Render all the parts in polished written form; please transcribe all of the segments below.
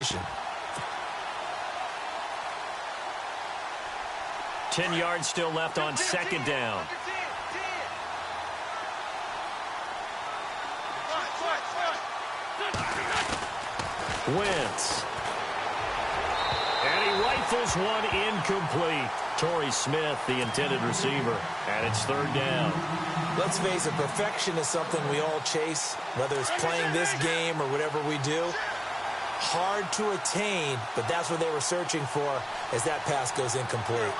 10 yards still left on second down. Wentz. And he rifles one incomplete. Torrey Smith, the intended receiver, and it's third down. Let's face it, perfection is something we all chase, whether it's playing this game or whatever we do. Hard to attain, but that's what they were searching for as that pass goes incomplete.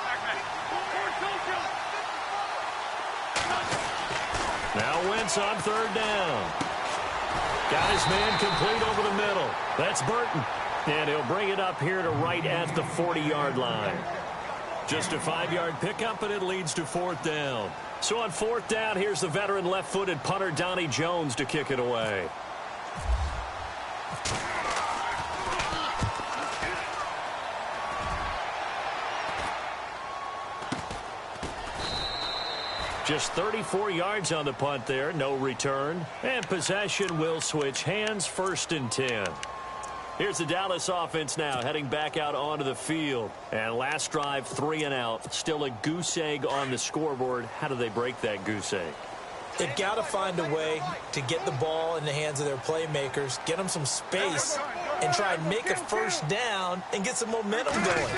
Now Wentz on third down. Got his man complete over the middle. That's Burton. And he'll bring it up here to right at the 40-yard line. Just a 5-yard pickup, and it leads to fourth down. So on fourth down, here's the veteran left-footed punter Donnie Jones to kick it away. Just 34 yards on the punt there, no return. And possession will switch hands, first and 10. Here's the Dallas offense now, heading back out onto the field. And last drive, 3 and out. Still a goose egg on the scoreboard. How do they break that goose egg? They've got to find a way to get the ball in the hands of their playmakers, get them some space, and try and make a first down and get some momentum going.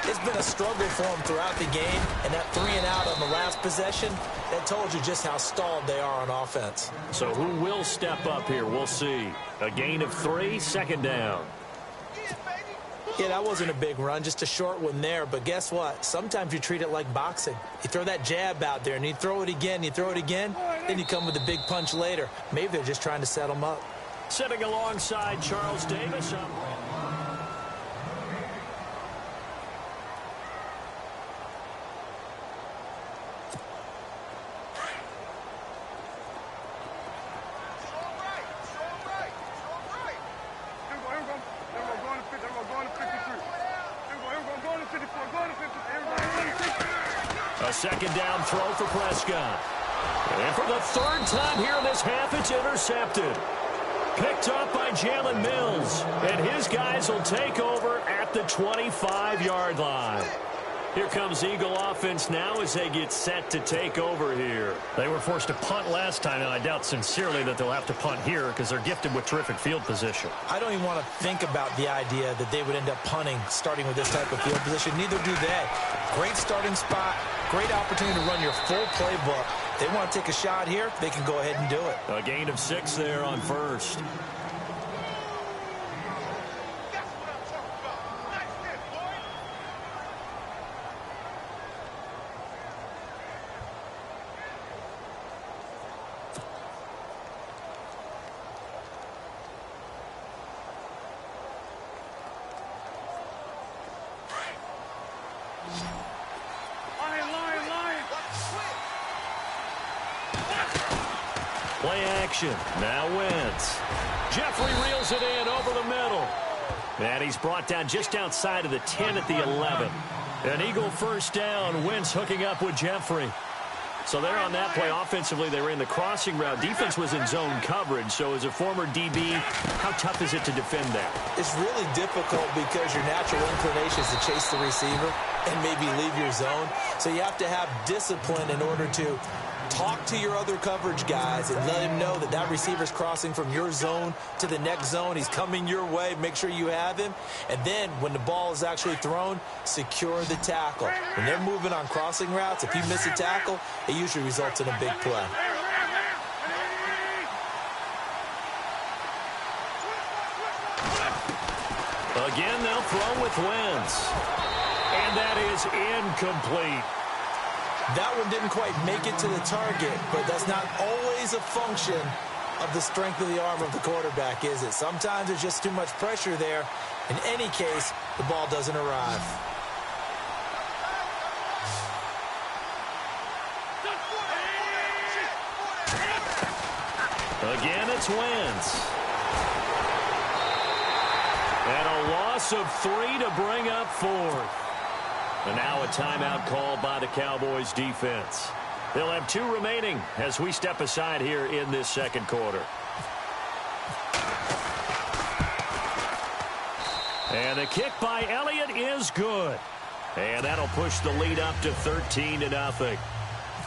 It's been a struggle for them throughout the game, and that 3 and out on the last possession, that told you just how stalled they are on offense. So who will step up here? We'll see. A gain of 3, second down. Yeah, that wasn't a big run, just a short one there. But guess what? Sometimes you treat it like boxing. You throw that jab out there, and you throw it again, then you come with a big punch later. Maybe they're just trying to set them up. Sitting alongside Charles Davis. A second down throw for Prescott. And for the third time here in this half, it's intercepted. Picked up by Jalen Mills. And his guys will take over at the 25-yard line. Here comes Eagle offense now as they get set to take over here. They were forced to punt last time, and I doubt sincerely that they'll have to punt here because they're gifted with terrific field position. I don't even want to think about the idea that they would end up punting starting with this type of field position. Neither do they. Great starting spot, great opportunity to run your full playbook. They want to take a shot here, they can go ahead and do it. A gain of 6 there on first. Play action. Now Wentz. Jeffrey reels it in over the middle. And he's brought down just outside of the 10 at the 11. An Eagle first down. Wentz hooking up with Jeffrey. So they're on that play. Offensively, they ran the crossing route. Defense was in zone coverage. So as a former DB, how tough is it to defend that? It's really difficult because your natural inclination is to chase the receiver and maybe leave your zone. So you have to have discipline in order to talk to your other coverage guys and let him know that that receiver's crossing from your zone to the next zone. He's coming your way. Make sure you have him. And then when the ball is actually thrown, secure the tackle. When they're moving on crossing routes, if you miss a tackle, it usually results in a big play. Again, they'll throw with Wentz. And that is incomplete. That one didn't quite make it to the target, but that's not always a function of the strength of the arm of the quarterback, is it? Sometimes there's just too much pressure there. In any case, the ball doesn't arrive. Again, it's Wentz. And a loss of 3 to bring up 4th. And now a timeout called by the Cowboys defense. They'll have 2 remaining as we step aside here in this second quarter. And the kick by Elliott is good. And that'll push the lead up to 13-0.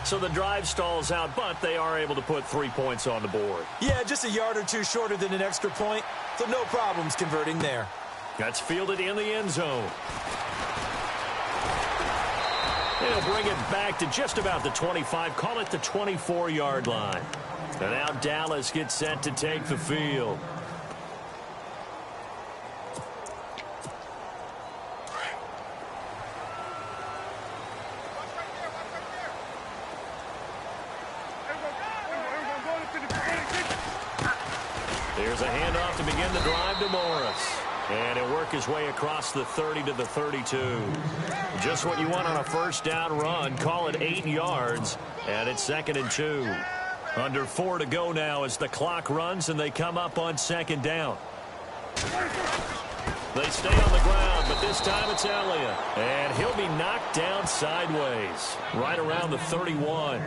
So the drive stalls out, but they are able to put 3 points on the board. Yeah, just a yard or two shorter than an extra point, so no problems converting there. That's fielded in the end zone. They'll bring it back to just about the 25, call it the 24-yard line. And now Dallas gets set to take the field. Here's a handoff to begin the drive to Morris. And he'll work his way across the 30 to the 32. Just what you want on a first down run. Call it 8 yards. And it's 2nd and 2. Under 4 to go now as the clock runs and they come up on 2nd down. They stay on the ground, but this time it's Elliott. And he'll be knocked down sideways, right around the 31.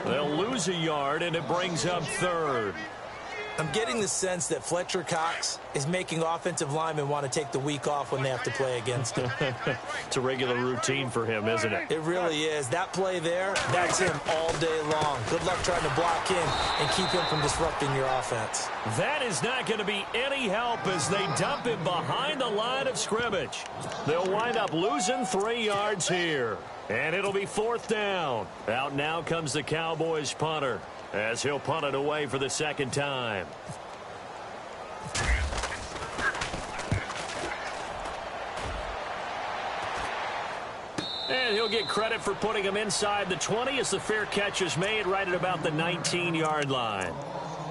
They'll lose a yard, and it brings up 3rd. I'm getting the sense that Fletcher Cox is making offensive linemen want to take the week off when they have to play against him. It's a regular routine for him, isn't it? It really is. That play there, that's him all day long. Good luck trying to block him and keep him from disrupting your offense. That is not going to be any help as they dump him behind the line of scrimmage. They'll wind up losing 3 yards here. And it'll be 4th down. Out now comes the Cowboys punter, as he'll punt it away for the 2nd time. And he'll get credit for putting him inside the 20 as the fair catch is made right at about the 19-yard line.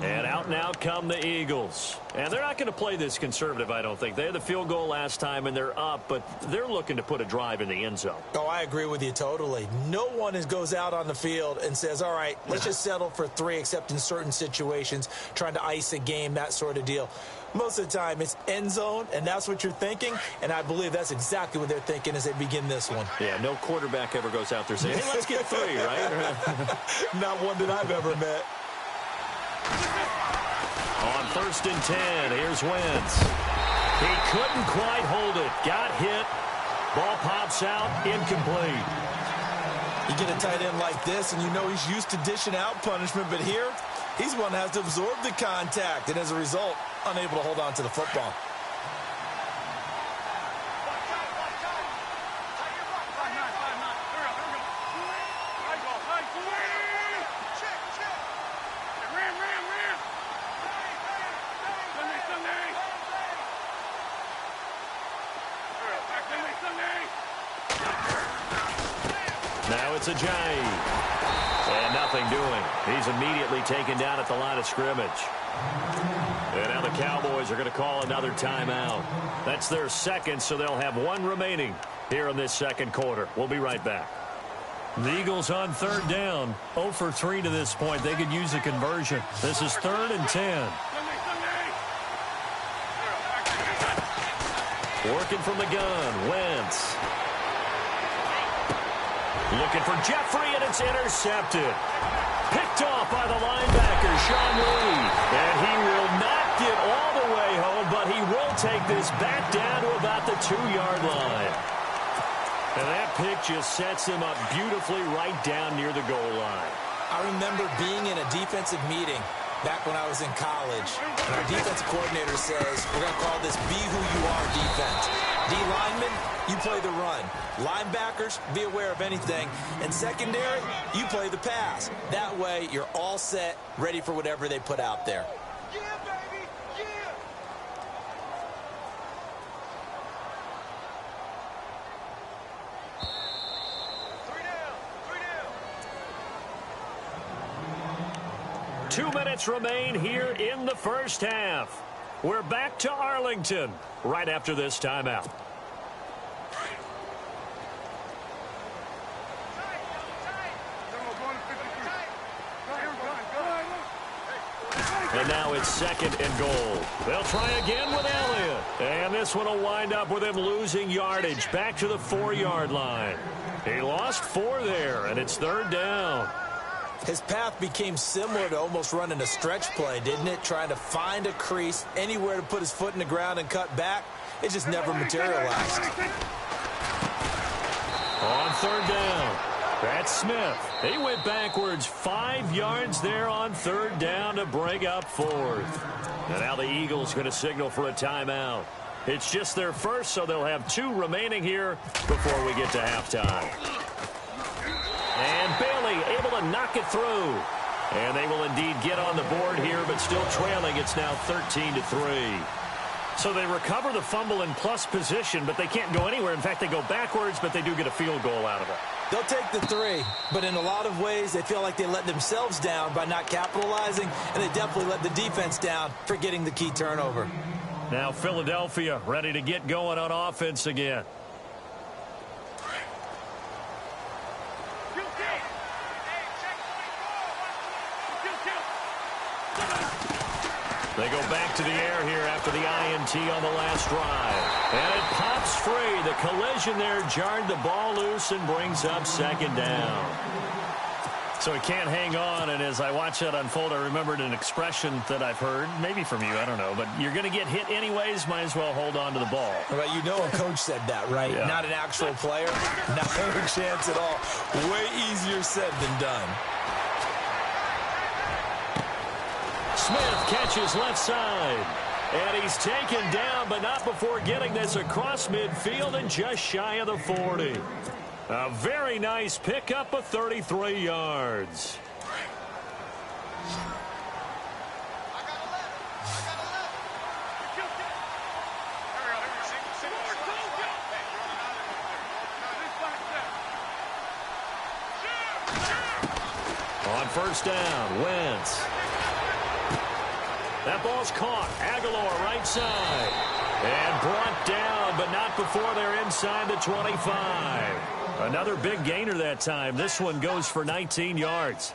And out now come the Eagles. And they're not going to play this conservative, I don't think. They had the field goal last time, and they're up, but they're looking to put a drive in the end zone. Oh, I agree with you totally. No one goes out on the field and says, all right, let's just settle for 3, except in certain situations, trying to ice a game, that sort of deal. Most of the time, it's end zone, and that's what you're thinking, and I believe that's exactly what they're thinking as they begin this one. Yeah, no quarterback ever goes out there saying, hey, let's get 3, right? Not one that I've ever met. On 1st and 10, here's Wentz. He couldn't quite hold it. Got hit. Ball pops out, incomplete. You get a tight end like this, and you know he's used to dishing out punishment, but here, he's one that has to absorb the contact, and as a result, unable to hold on to the football. Now it's Ajayi. And nothing doing. He's immediately taken down at the line of scrimmage. And now the Cowboys are going to call another timeout. That's their 2nd, so they'll have 1 remaining here in this 2nd quarter. We'll be right back. The Eagles on 3rd down. 0 for 3 to this point. They could use a conversion. This is 3rd and 10. Working from the gun, Wentz. Looking for Jeffrey, and it's intercepted. Picked off by the linebacker, Sean Lee. And he will not get all the way home, but he will take this back down to about the 2-yard line. And that pick just sets him up beautifully right down near the goal line. I remember being in a defensive meeting back when I was in college, and our defensive coordinator says, we're going to call this be who you are defense. D linemen, you play the run. Linebackers, be aware of anything. And secondary, you play the pass. That way, you're all set, ready for whatever they put out there. Yeah, baby, yeah. Three down. 2 minutes remain here in the first half. We're back to Arlington right after this timeout. And now it's 2nd and goal. They'll try again with Elliott. And this one will wind up with him losing yardage back to the 4-yard line. He lost 4 there, and it's 3rd down. His path became similar to almost running a stretch play, didn't it? Trying to find a crease, anywhere to put his foot in the ground and cut back. it just never materialized. On third down, that's Smith. He went backwards 5 yards there on third down to bring up fourth. And now the Eagles going to signal for a timeout. It's just their first, so they'll have 2 remaining here before we get to halftime. And Bailey able to knock it through. And they will indeed get on the board here, but still trailing. It's now 13-3. So they recover the fumble in plus position, but they can't go anywhere. In fact, they go backwards, but they do get a field goal out of it. They'll take the 3, but in a lot of ways, they feel like they let themselves down by not capitalizing, and they definitely let the defense down for getting the key turnover. Now Philadelphia ready to get going on offense again. They go back to the air here after the INT on the last drive. And it pops free. The collision there jarred the ball loose and brings up second down. So he can't hang on, and as I watch that unfold, I remembered an expression that I've heard, maybe from you, I don't know, but you're going to get hit anyways, might as well hold on to the ball. Well, you know a coach said that, right? Yeah. Not an actual player. Not a chance at all. Way easier said than done. Smith catches left side. And he's taken down, but not before getting this across midfield and just shy of the 40. A very nice pickup of 33 yards. On first down, Wentz. That ball's caught. Aguilar right side. And brought down, but not before they're inside the 25. Another big gainer that time. This one goes for 19 yards.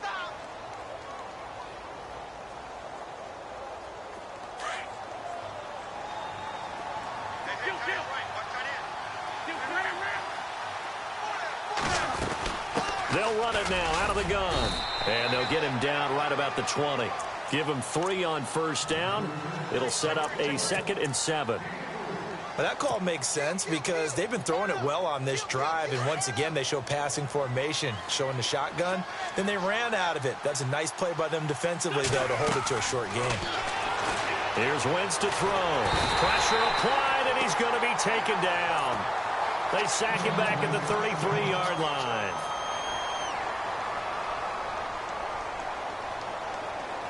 They'll run it now out of the gun. And they'll get him down right about the 20. Give him 3 on first down. It'll set up a 2nd and 7. Well, that call makes sense because they've been throwing it well on this drive, and once again they show passing formation, showing the shotgun. Then they ran out of it. That's a nice play by them defensively, though, to hold it to a short game. Here's Wentz to throw. Pressure applied, and he's going to be taken down. They sack him back at the 33-yard line.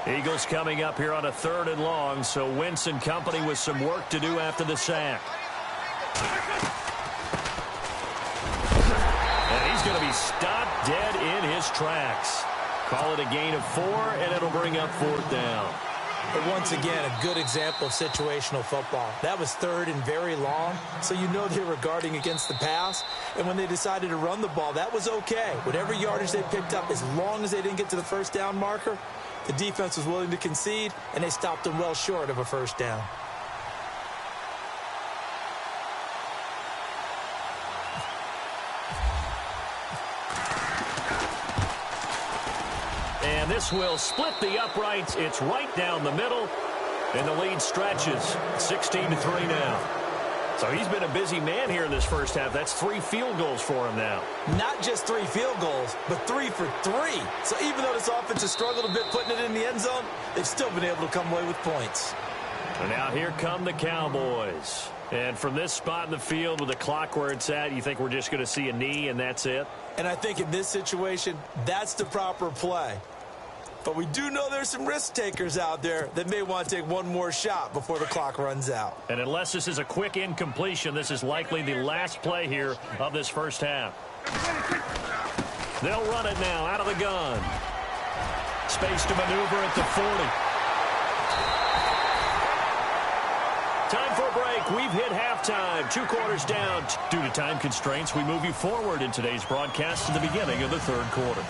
Eagles coming up here on a 3rd and long, so Wentz and company with some work to do after the sack. And he's going to be stopped dead in his tracks. Call it a gain of 4, and it'll bring up 4th down. But once again, a good example of situational football. That was 3rd and very long, so you know they were guarding against the pass. And when they decided to run the ball, that was okay. Whatever yardage they picked up, as long as they didn't get to the first down marker, the defense was willing to concede, and they stopped them well short of a first down. And this will split the uprights. It's right down the middle, and the lead stretches. 16-3 now. So he's been a busy man here in this first half. That's 3 field goals for him now. Not just 3 field goals, but 3 for 3. So even though this offense has struggled a bit putting it in the end zone, they've still been able to come away with points. And now here come the Cowboys. And from this spot in the field with the clock where it's at, you think we're just going to see a knee and that's it? And I think in this situation, that's the proper play. But we do know there's some risk takers out there that may want to take one more shot before the clock runs out. And unless this is a quick incompletion, this is likely the last play here of this first half. They'll run it now out of the gun. Space to maneuver at the 40. Time for a break. We've hit halftime. 2 quarters down. Due to time constraints, we move you forward in today's broadcast to the beginning of the 3rd quarter.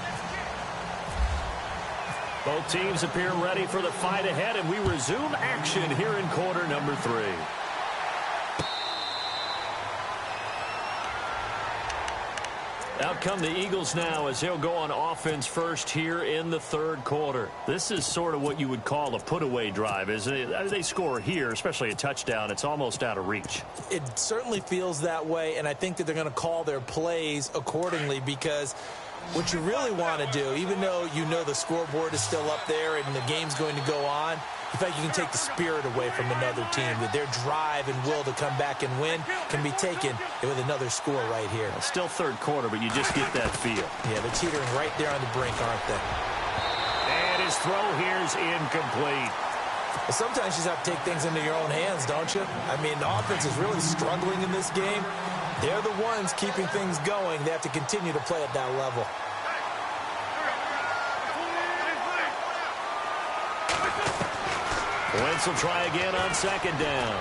Both teams appear ready for the fight ahead, and we resume action here in quarter number 3. Out come the Eagles now as they'll go on offense first here in the third quarter. This is sort of what you would call a put-away drive, isn't it? They score here, especially a touchdown. It's almost out of reach. It certainly feels that way, and I think that they're going to call their plays accordingly because what you really want to do, even though you know the scoreboard is still up there and the game's going to go on, in fact, you can take the spirit away from another team. That their drive and will to come back and win can be taken with another score right here. Still third quarter, but you just get that feel. Yeah, they're teetering right there on the brink, aren't they? And his throw here is incomplete. Well, sometimes you just have to take things into your own hands, don't you? I mean, the offense is really struggling in this game. They're the ones keeping things going. They have to continue to play at that level. Wentz will try again on second down.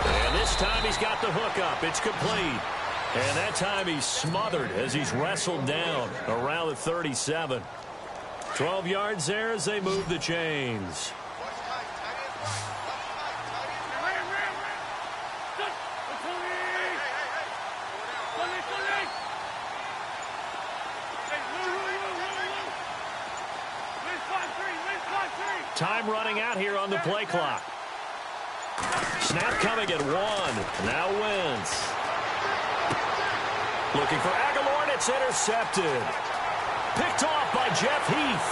And this time he's got the hook up. It's complete. And that time he's smothered as he's wrestled down around the 37. 12 yards there as they move the chains. Time running out here on the play clock. Snap coming at 1. Now Wentz. Looking for Aguilar, and it's intercepted. Picked off by Jeff Heath.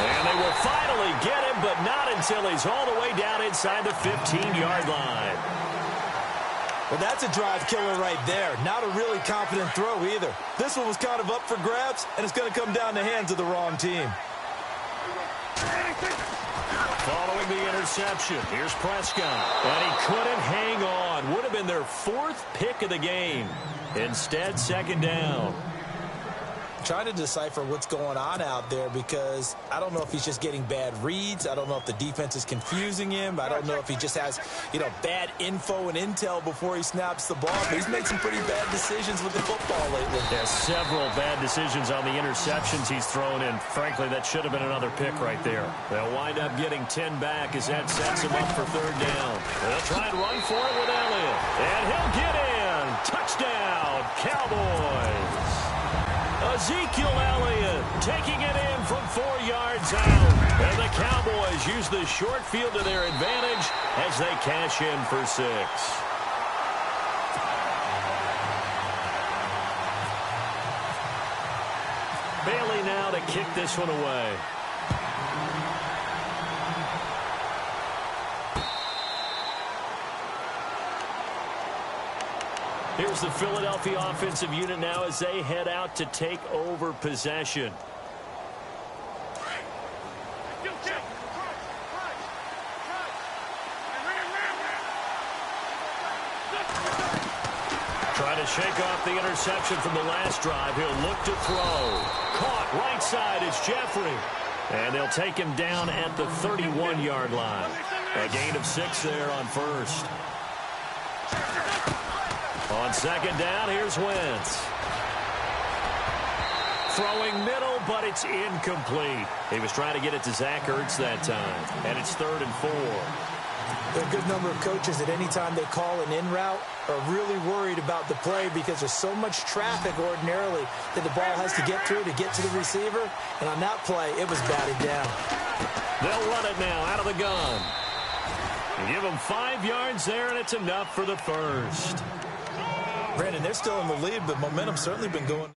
And they will finally get him, but not until he's all the way down inside the 15-yard line. Well, that's a drive killer right there. Not a really confident throw either. This one was kind of up for grabs, and it's going to come down the hands of the wrong team. Following the interception, here's Prescott. And he couldn't hang on. Would have been their 4th pick of the game. Instead, second down. Trying to decipher what's going on out there because I don't know if he's just getting bad reads. I don't know if the defense is confusing him. I don't know if he just has, bad info and intel before he snaps the ball. But he's made some pretty bad decisions with the football lately. There's several bad decisions on the interceptions he's thrown in. Frankly, that should have been another pick right there. They'll wind up getting 10 back as that sets him up for third down. They'll try and run for it with Elliott. And he'll get in. Touchdown, Cowboys. Ezekiel Elliott taking it in from 4 yards out. And the Cowboys use the short field to their advantage as they cash in for 6. Bailey now to kick this one away. Here's the Philadelphia offensive unit now as they head out to take over possession. Trying to shake off the interception from the last drive. He'll look to throw. Caught right side. It's Jeffrey. And they'll take him down at the 31-yard line. A gain of 6 there on first. On second down, here's Wentz. Throwing middle, but it's incomplete. He was trying to get it to Zach Ertz that time. And it's 3rd and 4. There are a good number of coaches that any time they call an in route are really worried about the play because there's so much traffic ordinarily that the ball has to get through to get to the receiver. And on that play, it was batted down. They'll run it now out of the gun. Give them 5 yards there, and it's enough for the first. Brandon, they're still in the lead, but momentum's certainly been going.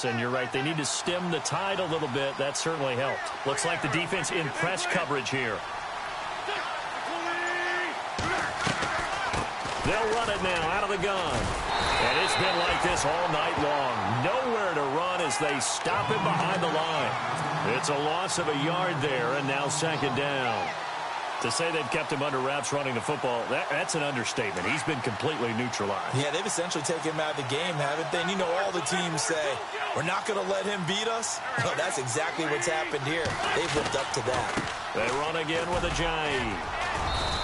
And you're right, they need to stem the tide a little bit. That certainly helped. Looks like the defense in press coverage here. They'll run it now out of the gun. And it's been like this all night long. Nowhere to run as they stop him behind the line. It's a loss of a yard there, and now second down. To say they've kept him under wraps running the football, that's an understatement. He's been completely neutralized. Yeah, they've essentially taken him out of the game, haven't they? And you know all the teams say, we're not going to let him beat us. Well, that's exactly what's happened here. They've lived up to that. They run again with Ajayi.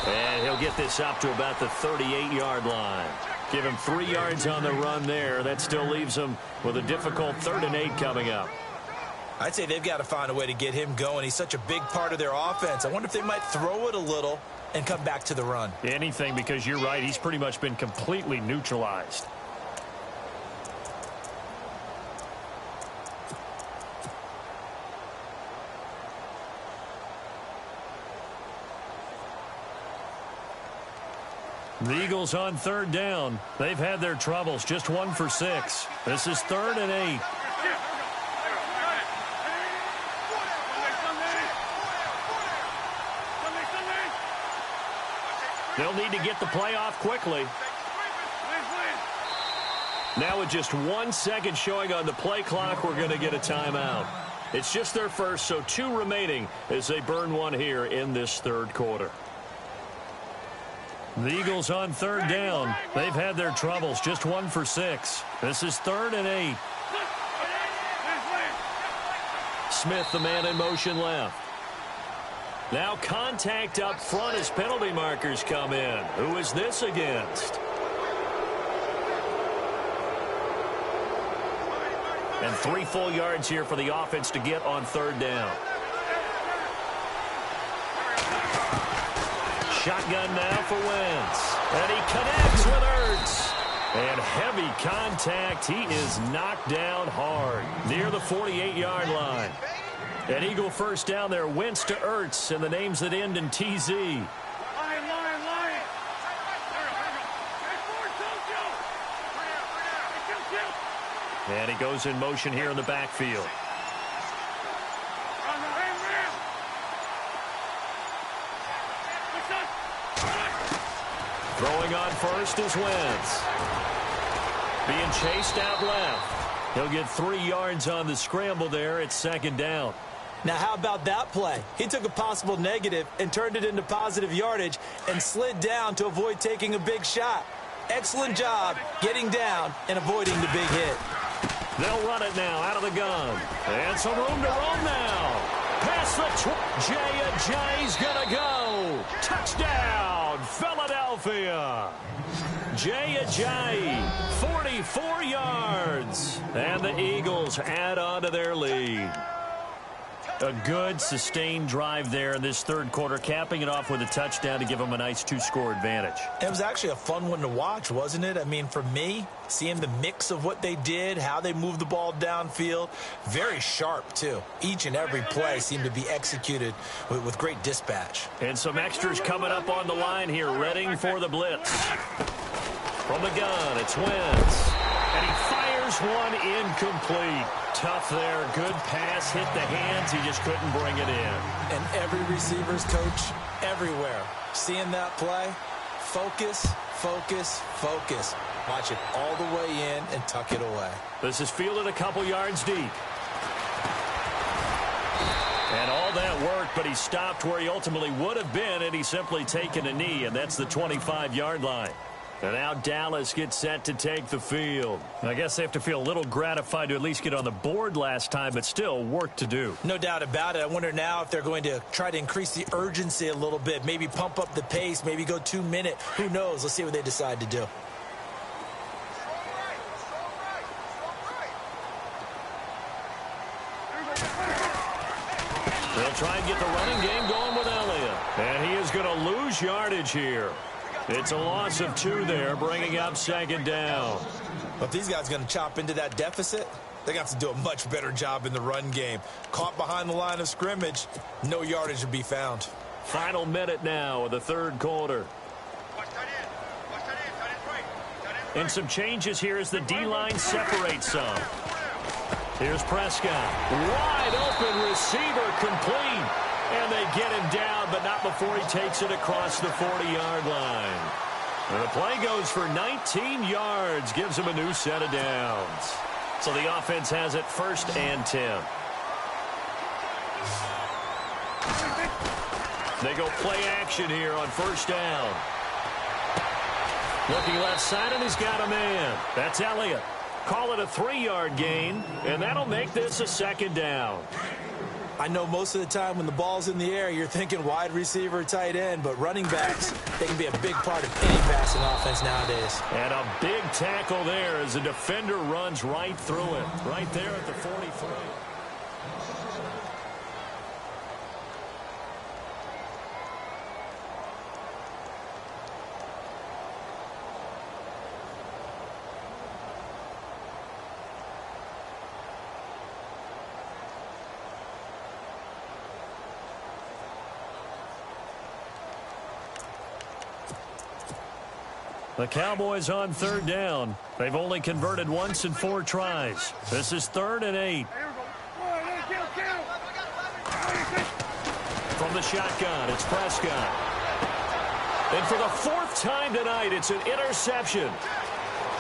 And he'll get this up to about the 38-yard line. Give him 3 yards on the run there. That still leaves him with a difficult 3rd and 8 coming up. I'd say they've got to find a way to get him going. He's such a big part of their offense. I wonder if they might throw it a little and come back to the run. Anything, because you're right. He's pretty much been completely neutralized. The Eagles on third down. They've had their troubles. Just 1 for 6. This is 3rd and 8. They'll need to get the play off quickly. Now with just 1 second showing on the play clock, we're going to get a timeout. It's just their first, so 2 remaining as they burn one here in this third quarter. The Eagles on third down. They've had their troubles. Just 1 for 6. This is 3rd and 8. Smith, the man in motion left. Now contact up front as penalty markers come in. Who is this against? And 3 full yards here for the offense to get on third down. Shotgun now for Wentz. And he connects with Ertz. And heavy contact. He is knocked down hard near the 48-yard line. An Eagle first down there. Wentz to Ertz, and the names that end in TZ. And he goes in motion here in the backfield. Throwing on first is Wentz. Being chased out left. He'll get 3 yards on the scramble there. It's 2nd down. Now, how about that play? He took a possible negative and turned it into positive yardage and slid down to avoid taking a big shot. Excellent job getting down and avoiding the big hit. They'll run it now out of the gun. And some room to roam now. Past the Jay Ajayi's going to go. Touchdown, Philadelphia. Jay Ajayi, 44 yards. And the Eagles add on to their lead. A good, sustained drive there in this third quarter, capping it off with a touchdown to give them a nice 2-score advantage. It was actually a fun one to watch, wasn't it? I mean, for me, seeing the mix of what they did, how they moved the ball downfield, very sharp, too. Each and every play seemed to be executed with great dispatch. And some extras coming up on the line here, readying for the blitz. From the gun, it's Wentz. And he fires one incomplete. Tough there. Good pass. Hit the hands. He just couldn't bring it in. And every receiver's coach everywhere. Seeing that play, focus, focus, focus. Watch it all the way in and tuck it away. This is fielded a couple yards deep. And all that worked, but he stopped where he ultimately would have been had he simply taken a knee, and that's the 25-yard line. And now Dallas gets set to take the field. I guess they have to feel a little gratified to at least get on the board last time, but still work to do. No doubt about it. I wonder now if they're going to try to increase the urgency a little bit, maybe pump up the pace, maybe go 2 minute. Who knows? Let's see what they decide to do. They'll try and get the running game going with Elliott. And he is going to lose yardage here. It's a loss of 2 there, bringing up 2nd down. Well, if these guys are going to chop into that deficit, they got to do a much better job in the run game. Caught behind the line of scrimmage, no yardage to be found. Final minute now of the third quarter. And some changes here as the D-line separates some. Here's Prescott. Wide open receiver complete. And they get him down, but not before he takes it across the 40-yard line. And the play goes for 19 yards, gives him a new set of downs. So the offense has it 1st and 10. They go play action here on 1st down. Looking left side, and he's got a man. That's Elliott. Call it a 3-yard gain, and that'll make this a 2nd down. I know most of the time when the ball's in the air, you're thinking wide receiver, tight end, but running backs, they can be a big part of any passing offense nowadays. And a big tackle there as the defender runs right through it, right there at the 43. The Cowboys on third down. They've only converted once in 4 tries. This is 3rd and 8. From the shotgun, it's Prescott. And for the 4th time tonight, it's an interception.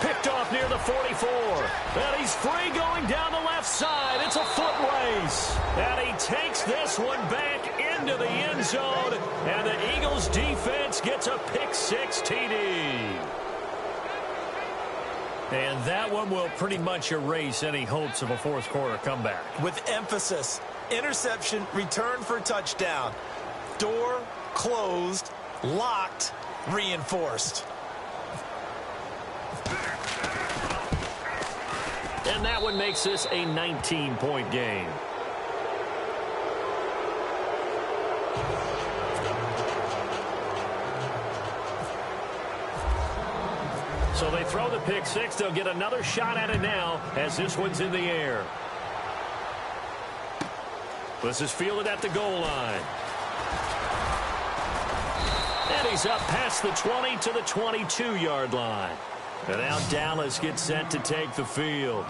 Picked off near the 44. And he's free going down the left side. It's a foot race. And he takes this one back into the end zone. And the Eagles defense gets a pick-6 TD. And that one will pretty much erase any hopes of a fourth-quarter comeback. With emphasis, interception, return for touchdown. Door closed, locked, reinforced. And that one makes this a 19-point game. So they throw the pick-6. They'll get another shot at it now as this one's in the air. This is fielded at the goal line. And he's up past the 20 to the 22-yard line. And now Dallas gets set to take the field.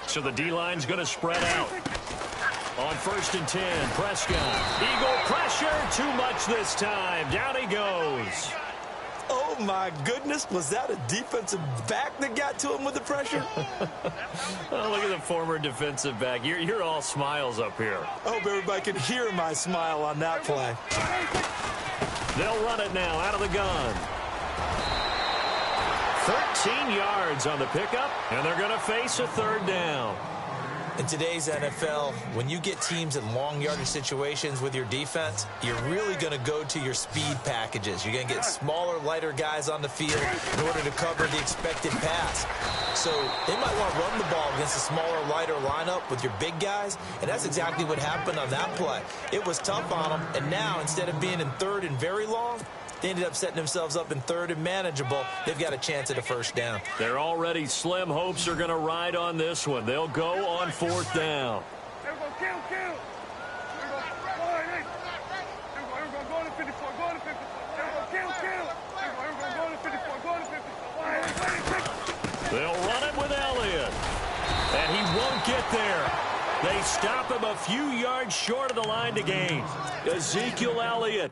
So the D-line's going to spread out. On 1st and 10, Prescott. Eagle pressure, too much this time. Down he goes. Oh, my goodness. Was that a defensive back that got to him with the pressure? Oh, look at the former defensive back. You're all smiles up here. I hope everybody can hear my smile on that play. They'll run it now out of the gun. 13 yards on the pickup, and they're going to face a 3rd down. In today's NFL, when you get teams in long yardage situations with your defense, you're really going to go to your speed packages. You're going to get smaller, lighter guys on the field in order to cover the expected pass. So they might want to run the ball against a smaller, lighter lineup with your big guys, and that's exactly what happened on that play. It was tough on them, and now instead of being in 3rd and very long, they ended up setting themselves up in 3rd and manageable. They've got a chance at a 1st down. They're already slim hopes are going to ride on this one. They'll go on 4th down. They'll run it with Elliott. And he won't get there. They stop him a few yards short of the line to gain. Ezekiel Elliott